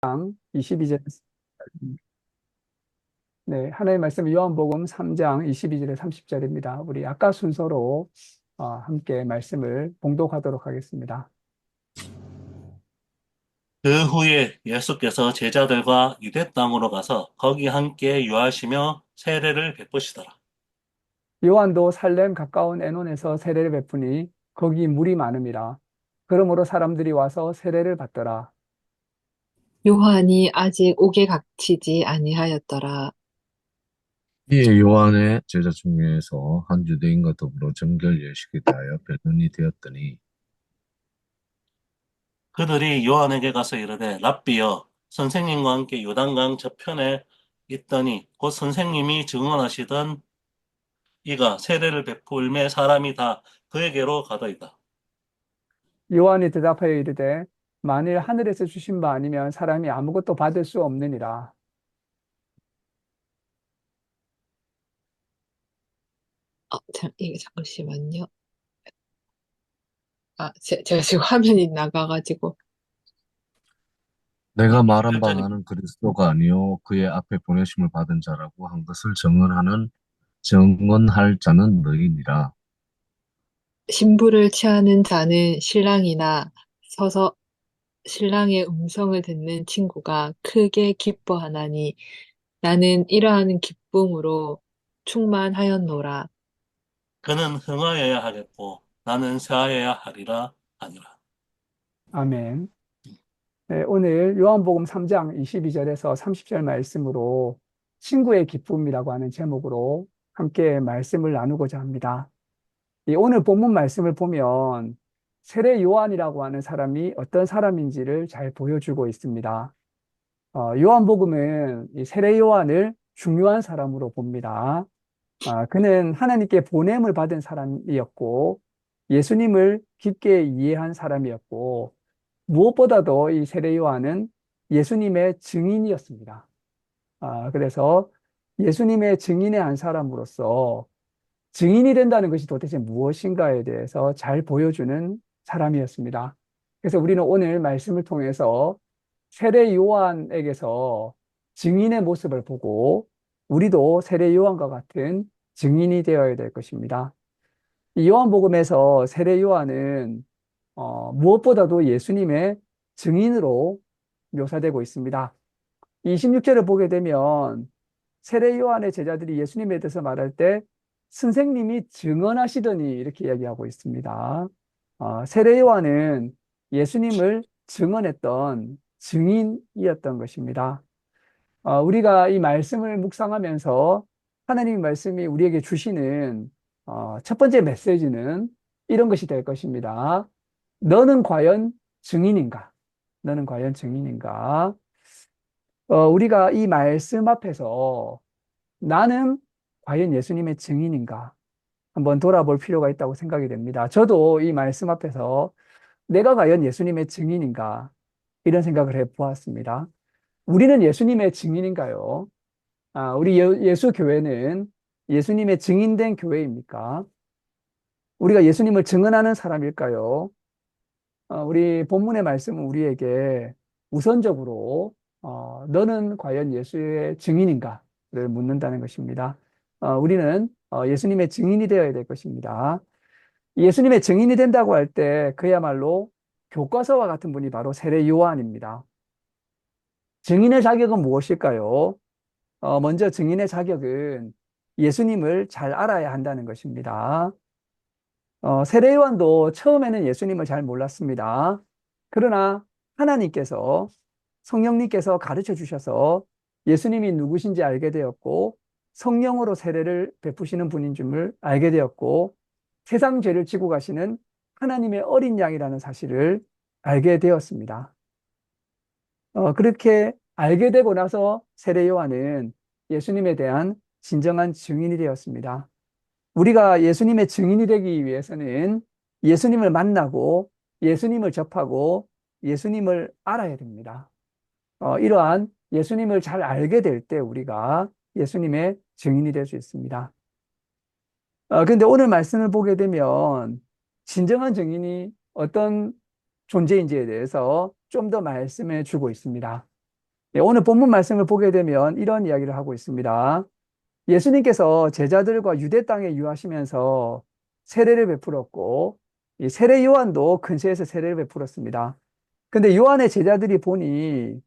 22절, 네, 하나님의 말씀 요한복음 3장 22절에 30절입니다. 우리 아까 순서로 함께 말씀을 봉독하도록 하겠습니다. 그 후에 예수께서 제자들과 유대 땅으로 가서 거기 함께 유하시며 세례를 베푸시더라. 요한도 살렘 가까운 애논에서 세례를 베푸니 거기 물이 많음이라. 그러므로 사람들이 와서 세례를 받더라. 요한이 아직 옥에 갇히지 아니하였더라. 이에 요한의 제자 중에서 한 유대인과 더불어 정결 예식에 대하여 변론이 되었더니 그들이 요한에게 가서 이르되 랍비여 선생님과 함께 요단강 저편에 있더니 곧 선생님이 증언하시던 이가 세례를 베풀매 사람이 다 그에게로 가더이다. 요한이 대답하여 이르되 만일 하늘에서 주신 바 아니면 사람이 아무것도 받을 수 없느니라. 이게 잠시만요. 제가 지금 화면이 나가가지고. 내가 말한 바 열전이 나는 그리스도가 아니요 그의 앞에 보내심을 받은 자라고 한 것을 증언할 자는 너희니라. 신부를 취하는 자는 신랑이나 서서 신랑의 음성을 듣는 친구가 크게 기뻐하나니 나는 이러한 기쁨으로 충만하였노라. 그는 흥하여야 하겠고 나는 쇠하여야 하리라 하니라. 아멘. 네, 오늘 요한복음 3장 22절에서 30절 말씀으로 친구의 기쁨이라고 하는 제목으로 함께 말씀을 나누고자 합니다. 이 오늘 본문 말씀을 보면 세례 요한이라고 하는 사람이 어떤 사람인지를 잘 보여주고 있습니다. 요한복음은 이 세례 요한을 중요한 사람으로 봅니다. 그는 하나님께 보냄을 받은 사람이었고 예수님을 깊게 이해한 사람이었고 무엇보다도 이 세례 요한은 예수님의 증인이었습니다. 그래서 예수님의 증인의 한 사람으로서 증인이 된다는 것이 도대체 무엇인가에 대해서 잘 보여주는 사람이었습니다. 그래서 우리는 오늘 말씀을 통해서 세례 요한에게서 증인의 모습을 보고 우리도 세례 요한과 같은 증인이 되어야 될 것입니다. 이 요한복음에서 세례 요한은 무엇보다도 예수님의 증인으로 묘사되고 있습니다. 26절을 보게 되면 세례 요한의 제자들이 예수님에 대해서 말할 때 선생님이 증언하시더니 이렇게 이야기하고 있습니다. 세례 요한은 예수님을 증언했던 증인이었던 것입니다. 우리가 이 말씀을 묵상하면서 하나님의 말씀이 우리에게 주시는 첫 번째 메시지는 이런 것이 될 것입니다. 너는 과연 증인인가? 너는 과연 증인인가? 우리가 이 말씀 앞에서 나는 과연 예수님의 증인인가? 한번 돌아볼 필요가 있다고 생각이 됩니다. 저도 이 말씀 앞에서 내가 과연 예수님의 증인인가? 이런 생각을 해 보았습니다. 우리는 예수님의 증인인가요? 우리 예수 교회는 예수님의 증인된 교회입니까? 우리가 예수님을 증언하는 사람일까요? 우리 본문의 말씀은 우리에게 우선적으로 너는 과연 예수의 증인인가를 묻는다는 것입니다. 우리는 예수님의 증인이 되어야 될 것입니다. 예수님의 증인이 된다고 할 때 그야말로 교과서와 같은 분이 바로 세례 요한입니다. 증인의 자격은 무엇일까요? 먼저 증인의 자격은 예수님을 잘 알아야 한다는 것입니다. 세례 요한도 처음에는 예수님을 잘 몰랐습니다. 그러나 하나님께서 성령님께서 가르쳐 주셔서 예수님이 누구신지 알게 되었고 성령으로 세례를 베푸시는 분인 줄 알게 되었고 세상 죄를 지고 가시는 하나님의 어린 양이라는 사실을 알게 되었습니다. 그렇게 알게 되고 나서 세례 요한은 예수님에 대한 진정한 증인이 되었습니다. 우리가 예수님의 증인이 되기 위해서는 예수님을 만나고 예수님을 접하고 예수님을 알아야 됩니다. 이러한 예수님을 잘 알게 될 때 우리가 예수님의 증인이 될 수 있습니다. 그런데 오늘 말씀을 보게 되면 진정한 증인이 어떤 존재인지에 대해서 좀 더 말씀해 주고 있습니다. 오늘 본문 말씀을 보게 되면 이런 이야기를 하고 있습니다. 예수님께서 제자들과 유대 땅에 유하시면서 세례를 베풀었고, 이 세례 요한도 근처에서 세례를 베풀었습니다. 근데 요한의 제자들이 보니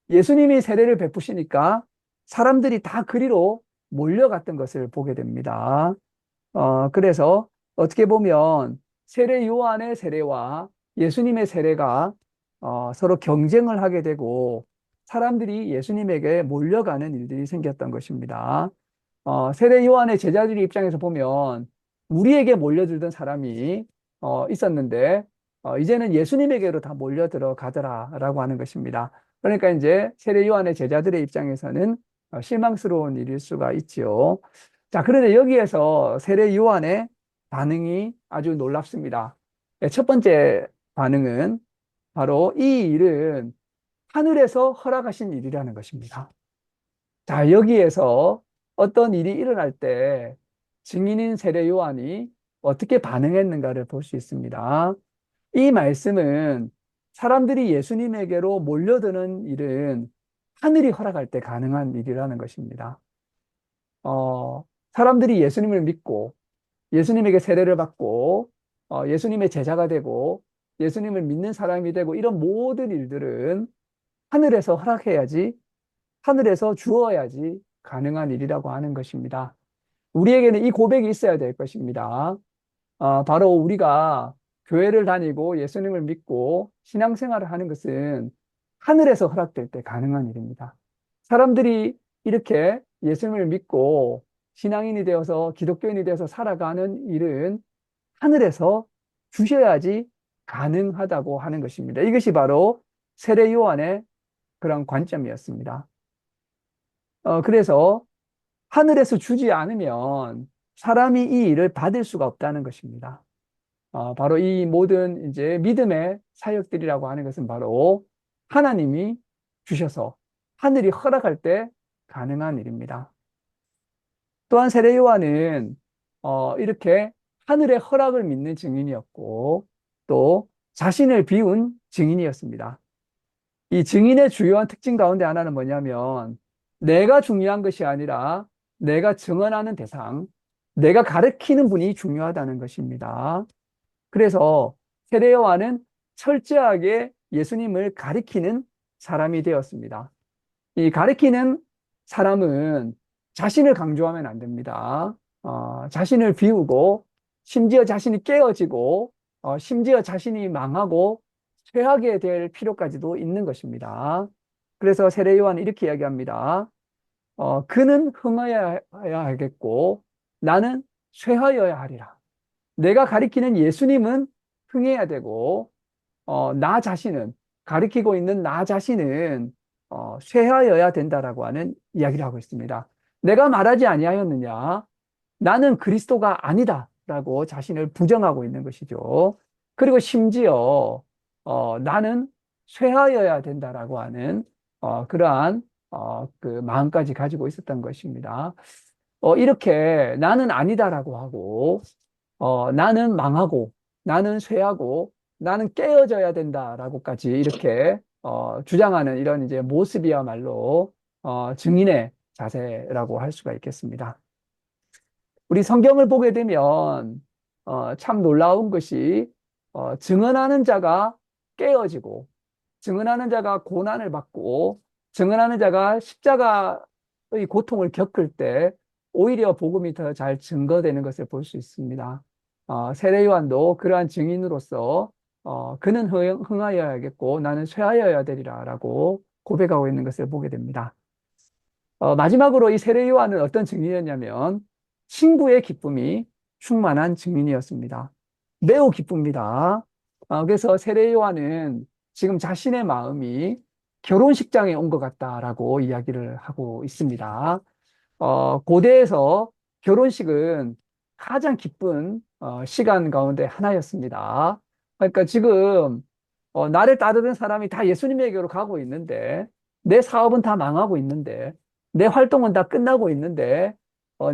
예수님이 세례를 베푸시니까 사람들이 다 그리로 몰려갔던 것을 보게 됩니다. 그래서 어떻게 보면 세례 요한의 세례와 예수님의 세례가 서로 경쟁을 하게 되고 사람들이 예수님에게 몰려가는 일들이 생겼던 것입니다. 세례 요한의 제자들의 입장에서 보면 우리에게 몰려들던 사람이 있었는데 이제는 예수님에게로 다 몰려 들어가더라라고 하는 것입니다. 그러니까 이제 세례 요한의 제자들의 입장에서는 실망스러운 일일 수가 있지요. 자, 그런데 여기에서 세례 요한의 반응이 아주 놀랍습니다. 첫 번째 반응은 바로 이 일은 하늘에서 허락하신 일이라는 것입니다. 자, 여기에서 어떤 일이 일어날 때 증인인 세례 요한이 어떻게 반응했는가를 볼 수 있습니다. 이 말씀은 사람들이 예수님에게로 몰려드는 일은 하늘이 허락할 때 가능한 일이라는 것입니다. 사람들이 예수님을 믿고 예수님에게 세례를 받고 예수님의 제자가 되고 예수님을 믿는 사람이 되고 이런 모든 일들은 하늘에서 허락해야지, 하늘에서 주어야지 가능한 일이라고 하는 것입니다. 우리에게는 이 고백이 있어야 될 것입니다. 바로 우리가 교회를 다니고 예수님을 믿고 신앙생활을 하는 것은 하늘에서 허락될 때 가능한 일입니다. 사람들이 이렇게 예수님을 믿고 신앙인이 되어서 기독교인이 되어서 살아가는 일은 하늘에서 주셔야지 가능하다고 하는 것입니다. 이것이 바로 세례 요한의 그런 관점이었습니다. 그래서 하늘에서 주지 않으면 사람이 이 일을 받을 수가 없다는 것입니다. 바로 이 모든 이제 믿음의 사역들이라고 하는 것은 바로 하나님이 주셔서 하늘이 허락할 때 가능한 일입니다. 또한 세례 요한은 이렇게 하늘의 허락을 믿는 증인이었고 또 자신을 비운 증인이었습니다. 이 증인의 주요한 특징 가운데 하나는 뭐냐면 내가 중요한 것이 아니라 내가 증언하는 대상, 내가 가르치는 분이 중요하다는 것입니다. 그래서 세례 요한은 철저하게 예수님을 가리키는 사람이 되었습니다. 이 가리키는 사람은 자신을 강조하면 안 됩니다. 자신을 비우고 심지어 자신이 깨어지고 심지어 자신이 망하고 쇠하게 될 필요까지도 있는 것입니다. 그래서 세례 요한은 이렇게 이야기합니다. 그는 흥하여야 하겠고 나는 쇠하여야 하리라. 내가 가리키는 예수님은 흥해야 되고 나 자신은 가리키고 있는 나 자신은 쇠하여야 된다라고 하는 이야기를 하고 있습니다. 내가 말하지 아니하였느냐? 나는 그리스도가 아니다라고 자신을 부정하고 있는 것이죠. 그리고 심지어 나는 쇠하여야 된다라고 하는 그러한 그 마음까지 가지고 있었던 것입니다. 이렇게 나는 아니다라고 하고 나는 망하고 나는 쇠하고 나는 깨어져야 된다라고까지 이렇게 주장하는 이런 이제 모습이야말로 증인의 자세라고 할 수가 있겠습니다. 우리 성경을 보게 되면 참 놀라운 것이 증언하는 자가 깨어지고 증언하는 자가 고난을 받고 증언하는 자가 십자가의 고통을 겪을 때 오히려 복음이 더 잘 증거되는 것을 볼 수 있습니다. 세례 요한도 그러한 증인으로서 그는 흥하여야겠고 나는 쇠하여야 되리라라고 고백하고 있는 것을 보게 됩니다. 마지막으로 이 세례 요한은 어떤 증인이었냐면 친구의 기쁨이 충만한 증인이었습니다. 매우 기쁩니다. 그래서 세례 요한은 지금 자신의 마음이 결혼식장에 온 것 같다라고 이야기를 하고 있습니다. 고대에서 결혼식은 가장 기쁜 시간 가운데 하나였습니다. 그러니까 지금 나를 따르는 사람이 다 예수님에게로 가고 있는데 내 사업은 다 망하고 있는데 내 활동은 다 끝나고 있는데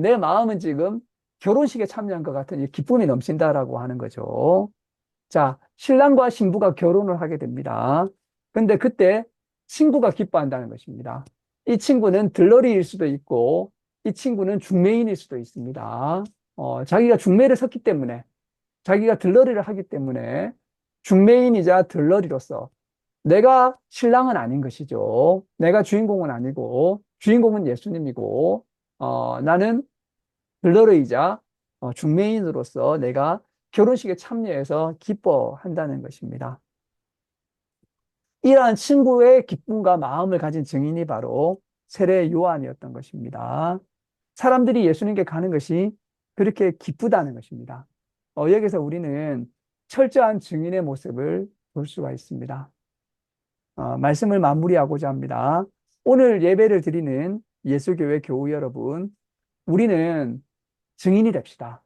내 마음은 지금 결혼식에 참여한 것 같은 이 기쁨이 넘친다라고 하는 거죠. 자, 신랑과 신부가 결혼을 하게 됩니다. 근데 그때 친구가 기뻐한다는 것입니다. 이 친구는 들러리일 수도 있고, 이 친구는 중매인일 수도 있습니다. 자기가 중매를 섰기 때문에, 자기가 들러리를 하기 때문에, 중매인이자 들러리로서, 내가 신랑은 아닌 것이죠. 내가 주인공은 아니고, 주인공은 예수님이고, 나는 들러리이자 중매인으로서 내가 결혼식에 참여해서 기뻐한다는 것입니다. 이러한 친구의 기쁨과 마음을 가진 증인이 바로 세례 요한이었던 것입니다. 사람들이 예수님께 가는 것이 그렇게 기쁘다는 것입니다. 여기서 우리는 철저한 증인의 모습을 볼 수가 있습니다. 말씀을 마무리하고자 합니다. 오늘 예배를 드리는 예수교회 교우 여러분, 우리는 증인이 됩시다.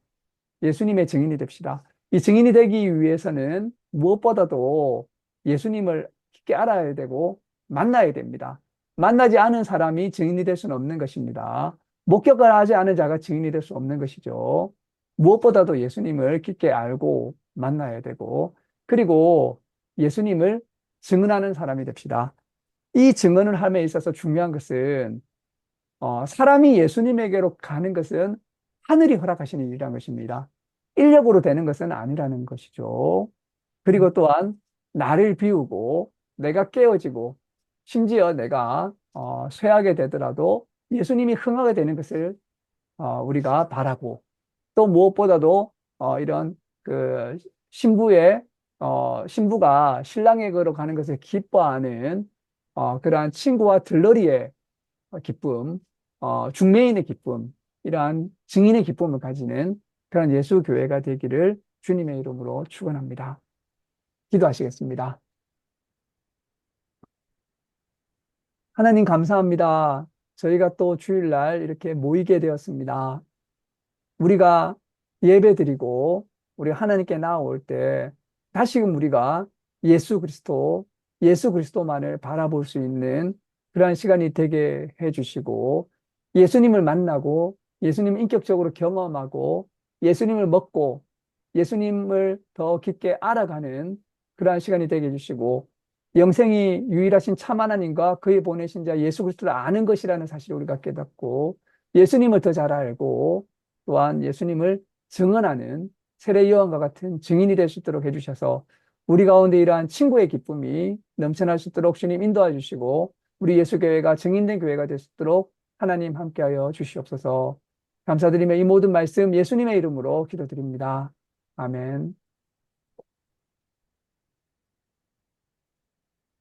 예수님의 증인이 됩시다. 이 증인이 되기 위해서는 무엇보다도 예수님을 깊게 알아야 되고 만나야 됩니다. 만나지 않은 사람이 증인이 될 수는 없는 것입니다. 목격을 하지 않은 자가 증인이 될 수 없는 것이죠. 무엇보다도 예수님을 깊게 알고 만나야 되고, 그리고 예수님을 증언하는 사람이 됩시다. 이 증언을 함에 있어서 중요한 것은 사람이 예수님에게로 가는 것은 하늘이 허락하시는 일이라는 것입니다. 인력으로 되는 것은 아니라는 것이죠. 그리고 또한 나를 비우고 내가 깨어지고 심지어 내가 쇠하게 되더라도 예수님이 흥하게 되는 것을 우리가 바라고, 또 무엇보다도 이런 그 신부가 신랑에게로 가는 것을 기뻐하는 그러한 친구와 들러리의 기쁨, 중매인의 기쁨, 이러한 증인의 기쁨을 가지는 그런 예수 교회가 되기를 주님의 이름으로 축원합니다. 기도하시겠습니다. 하나님 감사합니다. 저희가 또 주일날 이렇게 모이게 되었습니다. 우리가 예배드리고 우리 하나님께 나올 때 다시금 우리가 예수 그리스도만을 바라볼 수 있는 그러한 시간이 되게 해주시고, 예수님을 만나고 예수님 인격적으로 경험하고 예수님을 먹고 예수님을 더 깊게 알아가는 그러한 시간이 되게 해주시고, 영생이 유일하신 참 하나님과 그의 보내신 자 예수 그리스도를 아는 것이라는 사실을 우리가 깨닫고 예수님을 더 잘 알고 또한 예수님을 증언하는 세례 요한과 같은 증인이 될 수 있도록 해주셔서 우리 가운데 이러한 친구의 기쁨이 넘쳐날 수 있도록 주님 인도해 주시고, 우리 예수교회가 증인된 교회가 될 수 있도록 하나님 함께하여 주시옵소서. 감사드리며 이 모든 말씀 예수님의 이름으로 기도드립니다. 아멘.